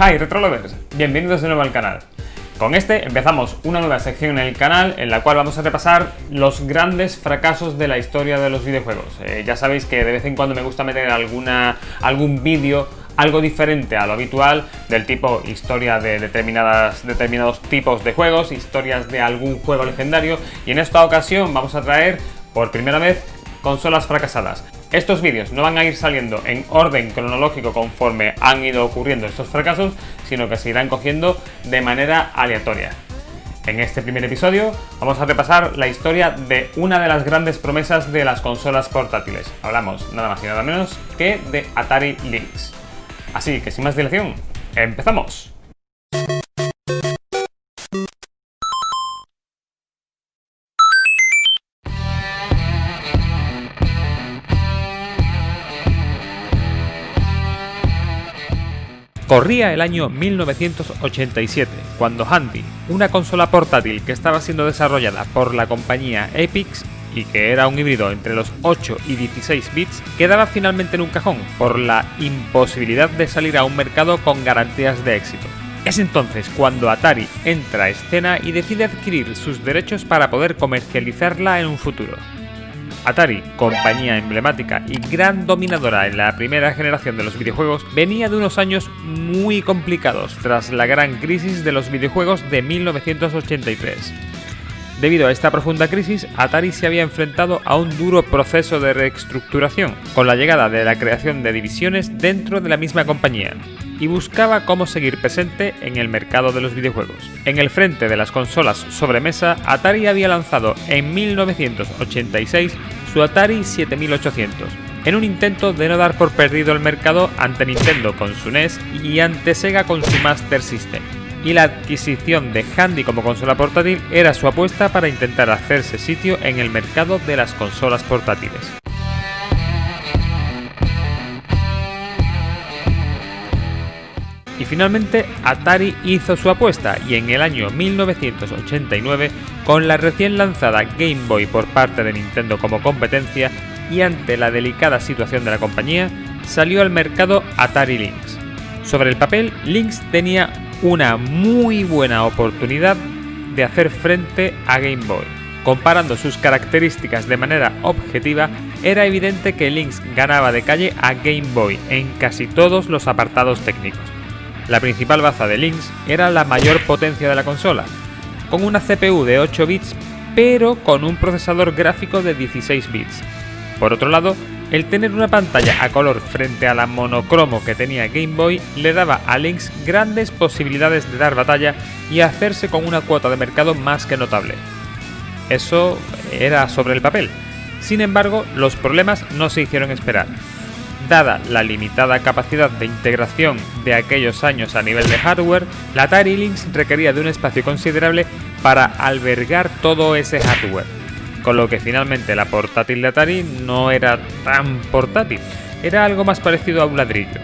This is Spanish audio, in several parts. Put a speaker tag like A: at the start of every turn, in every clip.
A: Hi Retrolovers, bienvenidos de nuevo al canal. Con este empezamos una nueva sección en el canal en la cual vamos a repasar los grandes fracasos de la historia de los videojuegos. Ya sabéis que de vez en cuando me gusta meter algún vídeo algo diferente a lo habitual, del tipo historia de determinados tipos de juegos, historias de algún juego legendario, y en esta ocasión vamos a traer por primera vez consolas fracasadas. Estos vídeos no van a ir saliendo en orden cronológico conforme han ido ocurriendo estos fracasos, sino que se irán cogiendo de manera aleatoria. En este primer episodio vamos a repasar la historia de una de las grandes promesas de las consolas portátiles. Hablamos nada más y nada menos que de Atari Lynx. Así que sin más dilación, ¡empezamos! Corría el año 1987, cuando Handy, una consola portátil que estaba siendo desarrollada por la compañía Epyx y que era un híbrido entre los 8 y 16 bits, quedaba finalmente en un cajón por la imposibilidad de salir a un mercado con garantías de éxito. Es entonces cuando Atari entra a escena y decide adquirir sus derechos para poder comercializarla en un futuro. Atari, compañía emblemática y gran dominadora en la primera generación de los videojuegos, venía de unos años muy complicados tras la gran crisis de los videojuegos de 1983. Debido a esta profunda crisis, Atari se había enfrentado a un duro proceso de reestructuración, con la llegada de la creación de divisiones dentro de la misma compañía, y buscaba cómo seguir presente en el mercado de los videojuegos. En el frente de las consolas sobremesa, Atari había lanzado en 1986 su Atari 7800, en un intento de no dar por perdido el mercado ante Nintendo con su NES y ante Sega con su Master System. Y la adquisición de Handy como consola portátil era su apuesta para intentar hacerse sitio en el mercado de las consolas portátiles. Y finalmente Atari hizo su apuesta y en el año 1989, con la recién lanzada Game Boy por parte de Nintendo como competencia y ante la delicada situación de la compañía, salió al mercado Atari Lynx. Sobre el papel, Lynx tenía una muy buena oportunidad de hacer frente a Game Boy. Comparando sus características de manera objetiva, era evidente que Lynx ganaba de calle a Game Boy en casi todos los apartados técnicos. La principal baza de Lynx era la mayor potencia de la consola, con una CPU de 8 bits pero con un procesador gráfico de 16 bits. Por otro lado, el tener una pantalla a color frente a la monocromo que tenía Game Boy le daba a Lynx grandes posibilidades de dar batalla y hacerse con una cuota de mercado más que notable. Eso era sobre el papel. Sin embargo, los problemas no se hicieron esperar. Dada la limitada capacidad de integración de aquellos años a nivel de hardware, la Atari Lynx requería de un espacio considerable para albergar todo ese hardware, con lo que finalmente la portátil de Atari no era tan portátil, era algo más parecido a un ladrillo.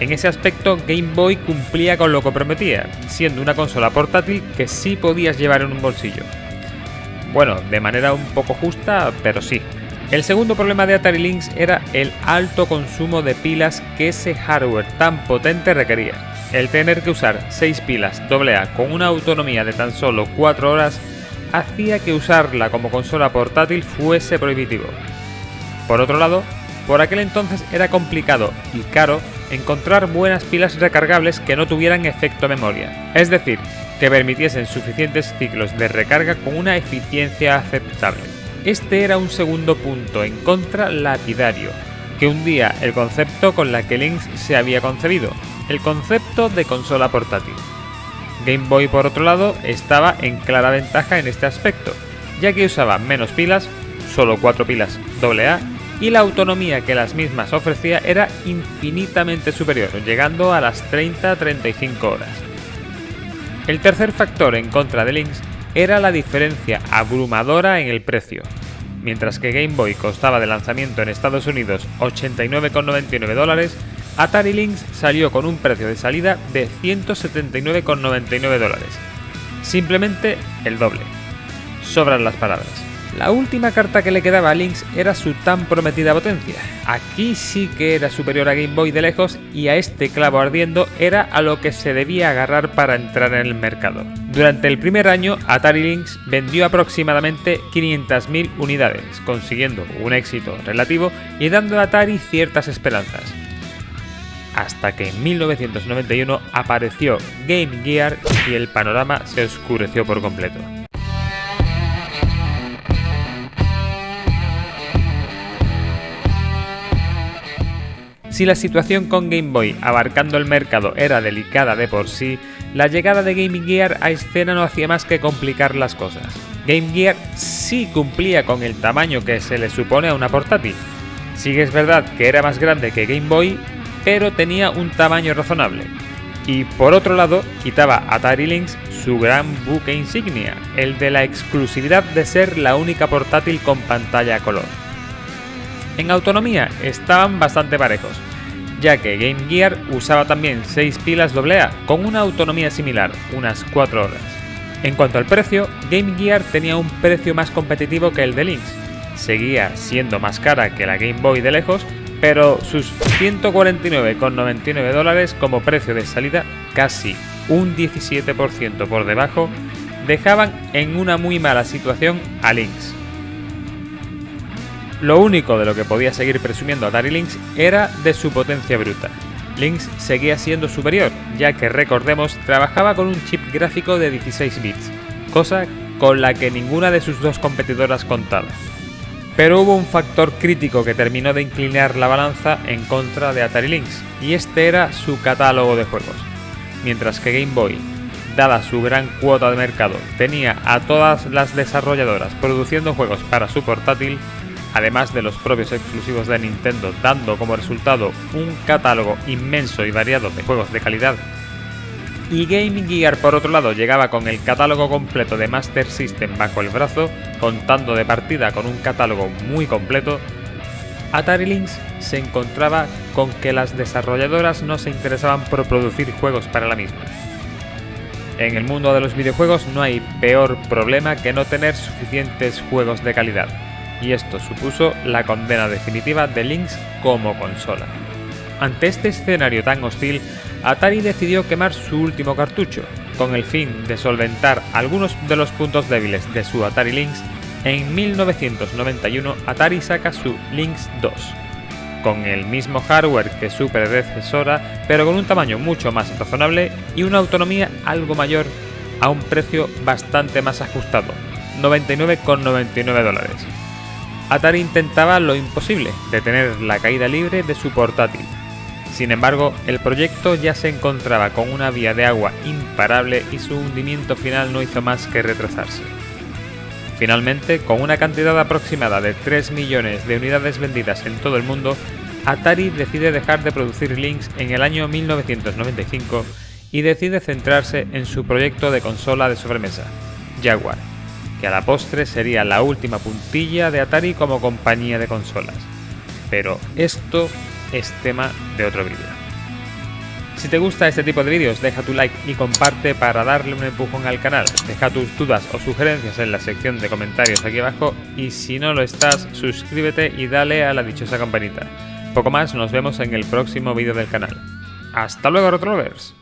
A: En ese aspecto, Game Boy cumplía con lo que prometía, siendo una consola portátil que sí podías llevar en un bolsillo. Bueno, de manera un poco justa, pero sí. El segundo problema de Atari Lynx era el alto consumo de pilas que ese hardware tan potente requería. El tener que usar 6 pilas AA con una autonomía de tan solo 4 horas hacía que usarla como consola portátil fuese prohibitivo. Por otro lado, por aquel entonces era complicado y caro encontrar buenas pilas recargables que no tuvieran efecto memoria, es decir, que permitiesen suficientes ciclos de recarga con una eficiencia aceptable. Este era un segundo punto en contra lapidario, que hundía el concepto con la que Lynx se había concebido, el concepto de consola portátil. Game Boy, por otro lado, estaba en clara ventaja en este aspecto, ya que usaba menos pilas, solo 4 pilas AA, y la autonomía que las mismas ofrecía era infinitamente superior, llegando a las 30-35 horas. El tercer factor en contra de Lynx era la diferencia abrumadora en el precio. Mientras que Game Boy costaba de lanzamiento en Estados Unidos $89,99, Atari Lynx salió con un precio de salida de $179,99. Simplemente el doble. Sobran las palabras. La última carta que le quedaba a Lynx era su tan prometida potencia. Aquí sí que era superior a Game Boy de lejos y a este clavo ardiendo era a lo que se debía agarrar para entrar en el mercado. Durante el primer año, Atari Lynx vendió aproximadamente 500.000 unidades, consiguiendo un éxito relativo y dando a Atari ciertas esperanzas. Hasta que en 1991 apareció Game Gear y el panorama se oscureció por completo. Si la situación con Game Boy abarcando el mercado era delicada de por sí, la llegada de Game Gear a escena no hacía más que complicar las cosas. Game Gear sí cumplía con el tamaño que se le supone a una portátil. Sí que es verdad que era más grande que Game Boy, pero tenía un tamaño razonable. Y por otro lado, quitaba a Atari Lynx su gran buque insignia, el de la exclusividad de ser la única portátil con pantalla a color. En autonomía estaban bastante parejos, ya que Game Gear usaba también 6 pilas AA con una autonomía similar, unas 4 horas. En cuanto al precio, Game Gear tenía un precio más competitivo que el de Lynx. Seguía siendo más cara que la Game Boy de lejos, pero sus $149,99 como precio de salida, casi un 17% por debajo, dejaban en una muy mala situación a Lynx. Lo único de lo que podía seguir presumiendo Atari Lynx era de su potencia bruta. Lynx seguía siendo superior, ya que recordemos trabajaba con un chip gráfico de 16 bits, cosa con la que ninguna de sus dos competidoras contaba. Pero hubo un factor crítico que terminó de inclinar la balanza en contra de Atari Lynx, y este era su catálogo de juegos. Mientras que Game Boy, dada su gran cuota de mercado, tenía a todas las desarrolladoras produciendo juegos para su portátil, además de los propios exclusivos de Nintendo, dando como resultado un catálogo inmenso y variado de juegos de calidad, y Game Gear por otro lado llegaba con el catálogo completo de Master System bajo el brazo, contando de partida con un catálogo muy completo, Atari Lynx se encontraba con que las desarrolladoras no se interesaban por producir juegos para la misma. En el mundo de los videojuegos no hay peor problema que no tener suficientes juegos de calidad, y esto supuso la condena definitiva de Lynx como consola. Ante este escenario tan hostil, Atari decidió quemar su último cartucho, con el fin de solventar algunos de los puntos débiles de su Atari Lynx. En 1991 Atari saca su Lynx 2, con el mismo hardware que su predecesora, pero con un tamaño mucho más razonable y una autonomía algo mayor a un precio bastante más ajustado, $99,99. Atari intentaba lo imposible, detener la caída libre de su portátil. Sin embargo, el proyecto ya se encontraba con una vía de agua imparable y su hundimiento final no hizo más que retrasarse. Finalmente, con una cantidad aproximada de 3 millones de unidades vendidas en todo el mundo, Atari decide dejar de producir Lynx en el año 1995 y decide centrarse en su proyecto de consola de sobremesa, Jaguar, que a la postre sería la última puntilla de Atari como compañía de consolas. Pero esto es tema de otro vídeo. Si te gusta este tipo de vídeos, deja tu like y comparte para darle un empujón al canal. Deja tus dudas o sugerencias en la sección de comentarios aquí abajo y si no lo estás, suscríbete y dale a la dichosa campanita. Poco más, nos vemos en el próximo vídeo del canal. ¡Hasta luego, Retrolovers!